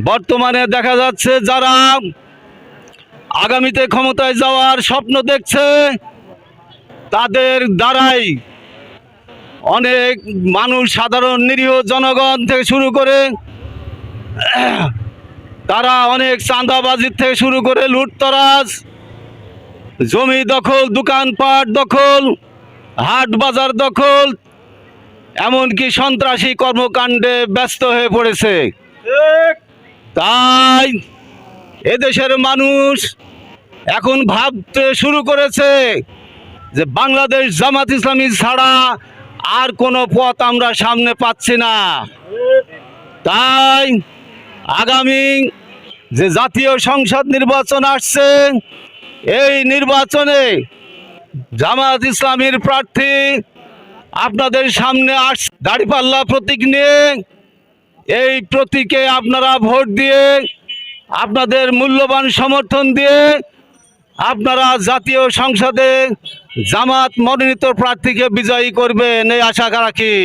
বর্তমানে দেখা যাচ্ছে যারা আগামীতে ক্ষমতায় যাওয়ার স্বপ্ন দেখছে তাদের দ্বারাই অনেক মানুষ, সাধারণ নিরীহ জনগণ থেকে শুরু করে তারা অনেক চাঁদাবাজির থেকে শুরু করে লুটতরাজ, জমি দখল, দোকানপাট দখল, হাট বাজার দখল, এমনকি সন্ত্রাসী কর্মকাণ্ডে ব্যস্ত হয়ে পড়েছে। তাই এদেশের মানুষ এখন ভাবতে শুরু করেছে যে বাংলাদেশ জামাত ইসলামী ছাড়া আর কোনো পথ আমরা সামনে পাচ্ছি না। তাই আগামী যে জাতীয় সংসদ নির্বাচন আসছে, এই নির্বাচনে জামাত ইসলামীর প্রার্থী আপনাদের সামনে আসছে দাঁড়িপাল্লা প্রতীক নিয়ে। এই প্রতীকে আপনারা ভোট দিয়ে, আপনাদের মূল্যবান সমর্থন দিয়ে আপনারা জাতীয় সংসদে জামাত মনোনীত প্রার্থীকে বিজয়ী করবেন, এই আশা রাখি।